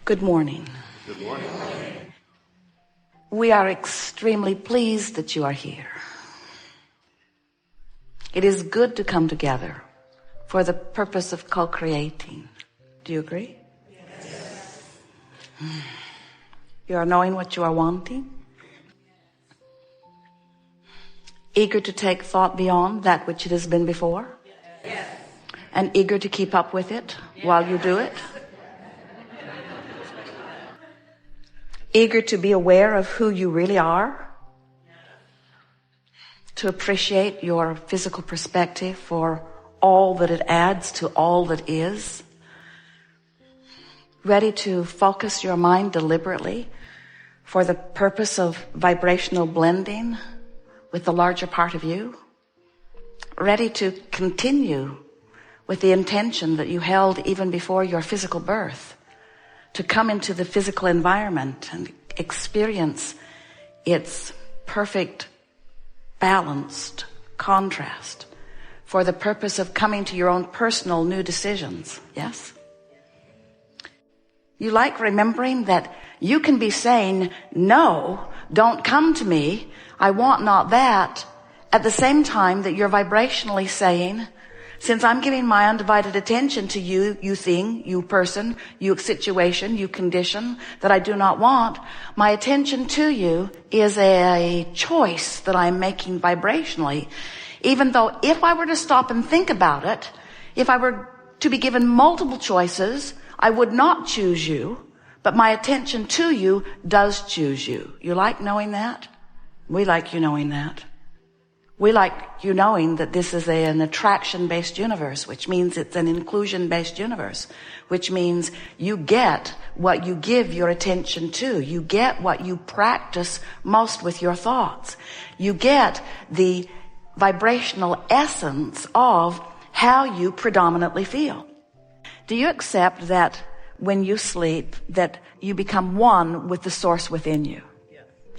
Good morning. Good morning. We are extremely pleased that you are here. It is good to come together for the purpose of co-creating. Do you agree? Yes. You are knowing what you are wanting. Eager to take thought beyond that which it has been before. Yes. And eager to keep up with it while you do it. Eager to be aware of who you really are. To appreciate your physical perspective for all that it adds to all that is. Ready to focus your mind deliberately for the purpose of vibrational blending with the larger part of you. Ready to continue with the intention that you held even before your physical birth, to come into the physical environment and experience its perfect, balanced contrast for the purpose of coming to your own personal new decisions. Yes? You like remembering that you can be saying, no, don't come to me, I want not that, at the same time that you're vibrationally saying, since I'm giving my undivided attention to you, you thing, you person, you situation, you condition that I do not want, my attention to you is a choice that I'm making vibrationally. Even though if I were to stop and think about it, if I were to be given multiple choices, I would not choose you, but my attention to you does choose you. You like knowing that? We like you knowing that. We like you knowing that this is an attraction-based universe, which means it's an inclusion-based universe, which means you get what you give your attention to. You get what you practice most with your thoughts. You get the vibrational essence of how you predominantly feel. Do you accept that when you sleep, that you become one with the source within you?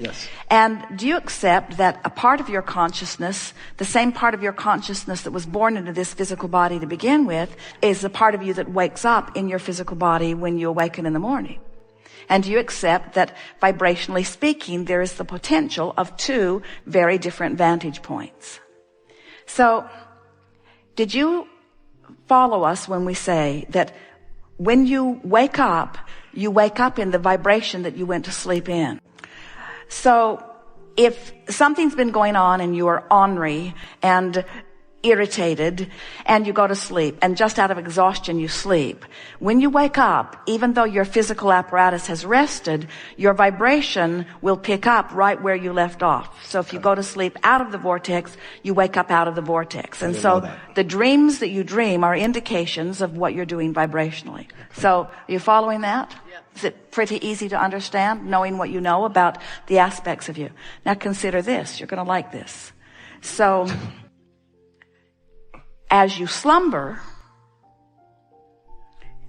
Yes. And do you accept that a part of your consciousness, the same part of your consciousness that was born into this physical body to begin with, is the part of you that wakes up in your physical body when you awaken in the morning? And do you accept that vibrationally speaking, there is the potential of two very different vantage points? So, did you follow us when we say that when you wake up in the vibration that you went to sleep in? So if something's been going on and you are ornery and irritated and you go to sleep and just out of exhaustion you sleep, when you wake up, even though your physical apparatus has rested, your vibration will pick up right where you left off. So if you go to sleep out of the vortex, you wake up out of the vortex. And so the dreams that you dream are indications of what you're doing vibrationally. So are you following that? Is it pretty easy to understand, knowing what you know about the aspects of you? Now consider this. You're going to like this. So as you slumber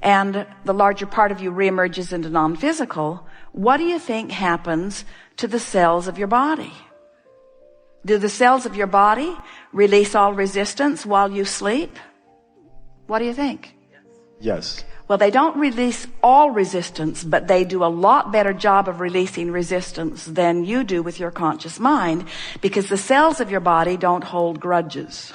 and the larger part of you reemerges into non-physical, what do you think happens to the cells of your body? Do the cells of your body release all resistance while you sleep? What do you think? Yes. Well, they don't release all resistance, but they do a lot better job of releasing resistance than you do with your conscious mind, because the cells of your body don't hold grudges.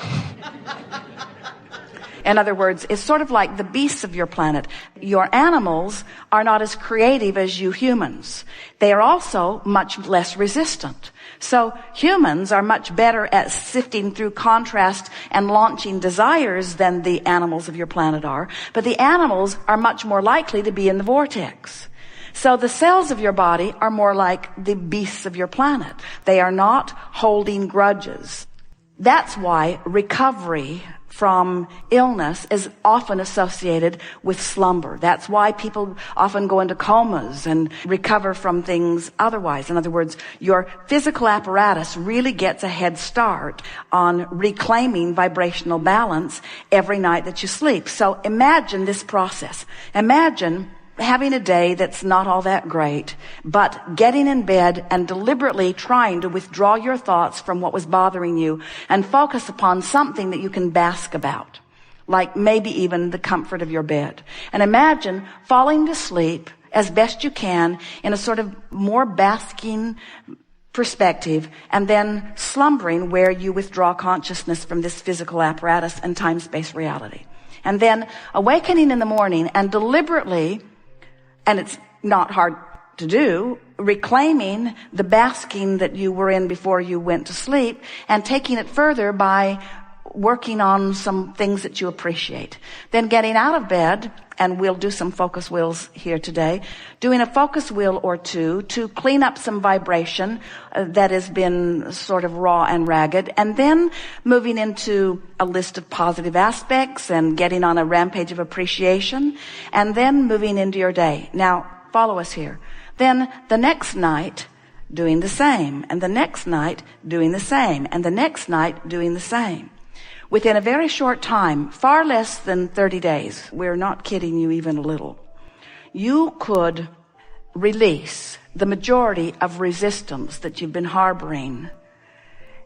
In other words, it's sort of like the beasts of your planet. Your animals are not as creative as you humans. They are also much less resistant. So humans are much better at sifting through contrast and launching desires than the animals of your planet are. But the animals are much more likely to be in the vortex. So the cells of your body are more like the beasts of your planet. They are not holding grudges. That's why recovery from illness is often associated with slumber. That's why people often go into comas and recover from things otherwise. In other words, your physical apparatus really gets a head start on reclaiming vibrational balance every night that you sleep. So imagine this process. Imagine having a day that's not all that great, but getting in bed and deliberately trying to withdraw your thoughts from what was bothering you and focus upon something that you can bask about, like maybe even the comfort of your bed. And imagine falling to sleep as best you can in a sort of more basking perspective, and then slumbering where you withdraw consciousness from this physical apparatus and time-space reality. And then awakening in the morning and deliberately, and it's not hard to do, reclaiming the basking that you were in before you went to sleep and taking it further by working on some things that you appreciate. Then getting out of bed, and we'll do some focus wheels here today, doing a focus wheel or two to clean up some vibration that has been sort of raw and ragged, and then moving into a list of positive aspects and getting on a rampage of appreciation, and then moving into your day. Now, follow us here. Then the next night, doing the same, and the next night, doing the same, and the next night, doing the same. Within a very short time, far less than 30 days, we're not kidding you even a little, you could release the majority of resistance that you've been harboring,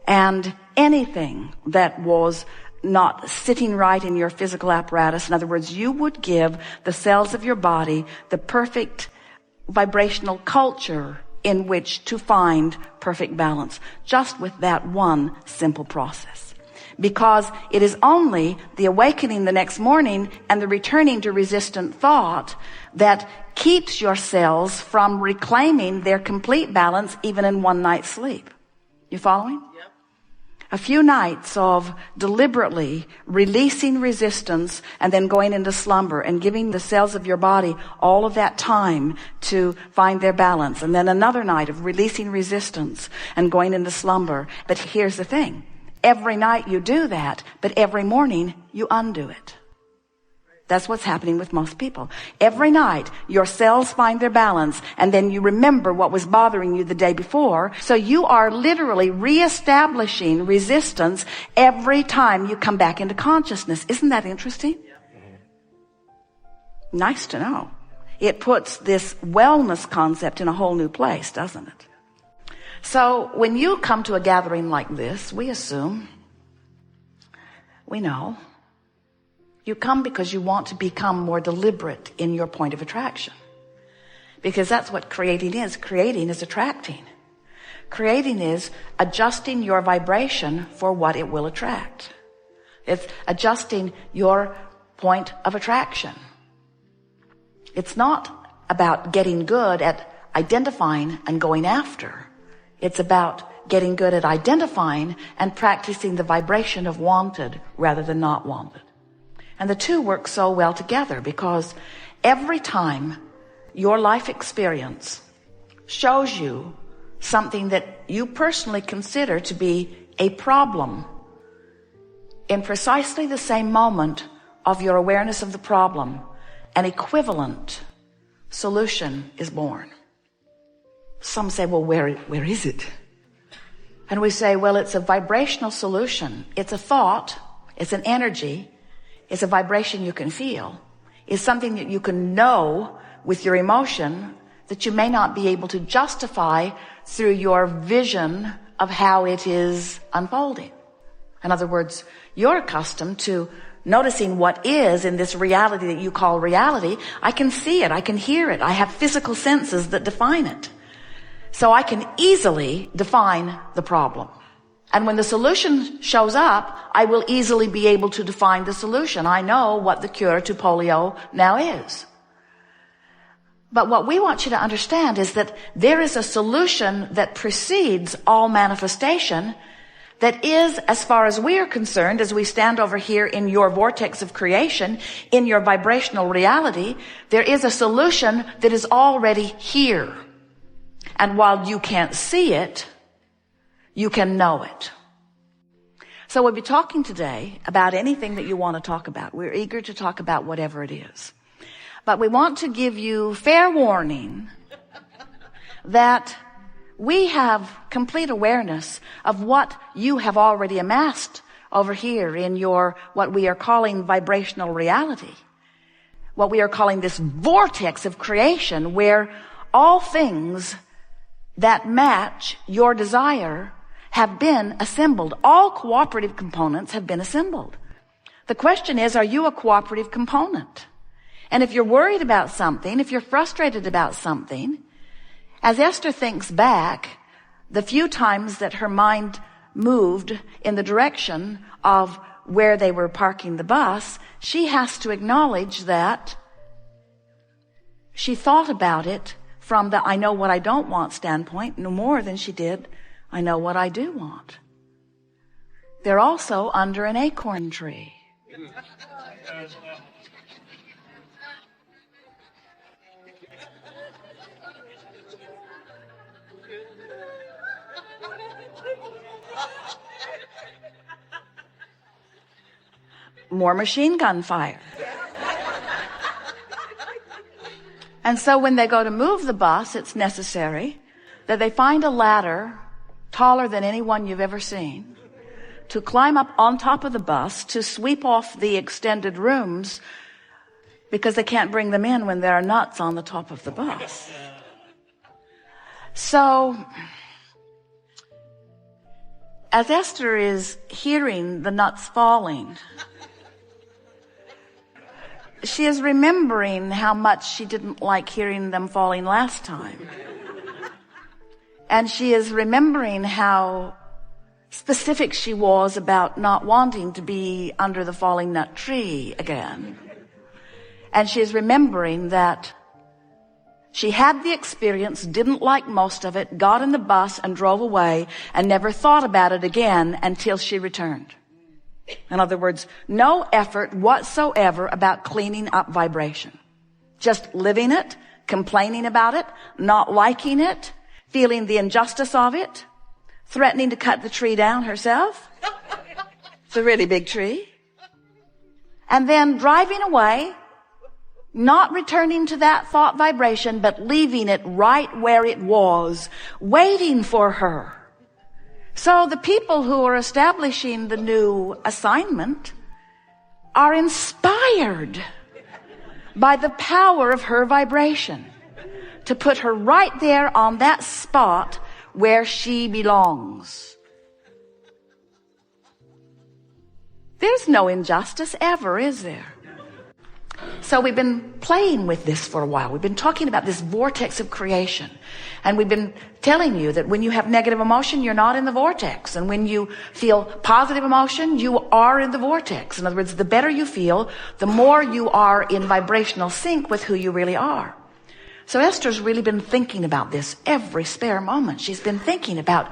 and anything that was not sitting right in your physical apparatus. In other words, you would give the cells of your body the perfect vibrational culture in which to find perfect balance, just with that one simple process. Because it is only the awakening the next morning and the returning to resistant thought that keeps your cells from reclaiming their complete balance even in one night's sleep. You following? Yep. A few nights of deliberately releasing resistance and then going into slumber and giving the cells of your body all of that time to find their balance. And then another night of releasing resistance and going into slumber. But here's the thing. Every night you do that, but every morning you undo it. That's what's happening with most people. Every night your cells find their balance, and then you remember what was bothering you the day before. So you are literally reestablishing resistance every time you come back into consciousness. Isn't that interesting? Nice to know. It puts this wellness concept in a whole new place, doesn't it? So when you come to a gathering like this, we assume, we know, you come because you want to become more deliberate in your point of attraction. Because that's what creating is. Creating is attracting. Creating is adjusting your vibration for what it will attract. It's adjusting your point of attraction. It's not about getting good at identifying and going after. It's about getting good at identifying and practicing the vibration of wanted rather than not wanted. And the two work so well together because every time your life experience shows you something that you personally consider to be a problem, in precisely the same moment of your awareness of the problem, an equivalent solution is born. Some say, well, where is it? And we say, well, it's a vibrational solution. It's a thought. It's an energy. It's a vibration you can feel. It's something that you can know with your emotion that you may not be able to justify through your vision of how it is unfolding. In other words, you're accustomed to noticing what is in this reality that you call reality. I can see it. I can hear it. I have physical senses that define it. So I can easily define the problem. And when the solution shows up, I will easily be able to define the solution. I know what the cure to polio now is. But what we want you to understand is that there is a solution that precedes all manifestation that is, as far as we are concerned, as we stand over here in your vortex of creation, in your vibrational reality, there is a solution that is already here. And while you can't see it, you can know it. So we'll be talking today about anything that you want to talk about. We're eager to talk about whatever it is. But we want to give you fair warning that we have complete awareness of what you have already amassed over here in your, what we are calling vibrational reality. What we are calling this vortex of creation, where all things that match your desire have been assembled. All cooperative components have been assembled. The question is, are you a cooperative component? And if you're worried about something, if you're frustrated about something, as Esther thinks back, the few times that her mind moved in the direction of where they were parking the bus, she has to acknowledge that she thought about it from the I know what I don't want standpoint no more than she did I know what I do want. They're also under an acorn tree. More machine gun fire. And so when they go to move the bus, it's necessary that they find a ladder taller than any one you've ever seen to climb up on top of the bus to sweep off the extended rooms because they can't bring them in when there are nuts on the top of the bus. So as Esther is hearing the nuts falling, she is remembering how much she didn't like hearing them falling last time. And she is remembering how specific she was about not wanting to be under the falling nut tree again. And she is remembering that she had the experience, didn't like most of it, got in the bus and drove away and never thought about it again until she returned. In other words, no effort whatsoever about cleaning up vibration. Just living it, complaining about it, not liking it, feeling the injustice of it, threatening to cut the tree down herself. It's a really big tree. And then driving away, not returning to that thought vibration, but leaving it right where it was, waiting for her. So the people who are establishing the new assignment are inspired by the power of her vibration to put her right there on that spot where she belongs. There's no injustice ever, is there? So we've been playing with this for a while. We've been talking about this vortex of creation. And we've been telling you that when you have negative emotion, you're not in the vortex. And when you feel positive emotion, you are in the vortex. In other words, the better you feel, the more you are in vibrational sync with who you really are. So Esther's really been thinking about this every spare moment. She's been thinking about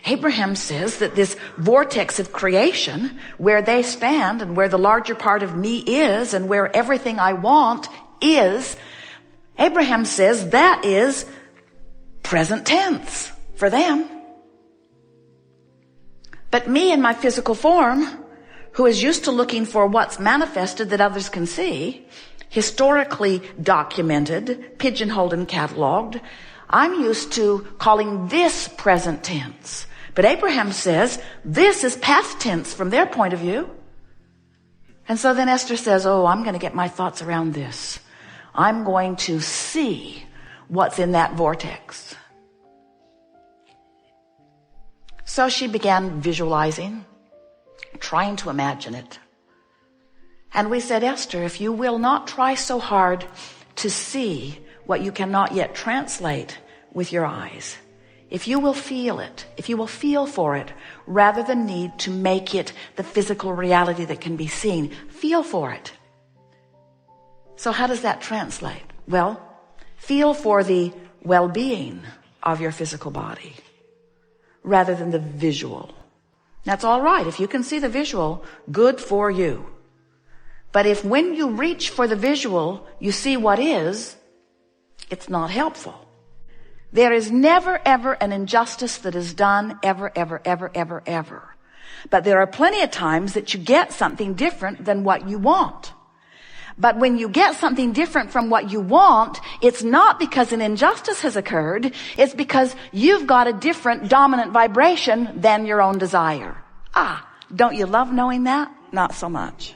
Abraham says that this vortex of creation, where they stand and where the larger part of me is and where everything I want is, Abraham says that is present tense for them. But me in my physical form, who is used to looking for what's manifested that others can see, historically documented, pigeonholed and cataloged, I'm used to calling this present tense. But Abraham says this is past tense from their point of view. And so then Esther says, oh, I'm going to get my thoughts around this. I'm going to see what's in that vortex. So she began visualizing, trying to imagine it. And we said, Esther, if you will not try so hard to see what you cannot yet translate with your eyes, if you will feel it, if you will feel for it, rather than need to make it the physical reality that can be seen, feel for it. So how does that translate? Well, feel for the well-being of your physical body rather than the visual. That's all right. If you can see the visual, good for you. But if when you reach for the visual, you see what is, it's not helpful. There is never, ever an injustice that is done, ever, ever, ever, ever, ever. But there are plenty of times that you get something different than what you want. But when you get something different from what you want, it's not because an injustice has occurred. It's because you've got a different dominant vibration than your own desire. Don't you love knowing that? Not so much.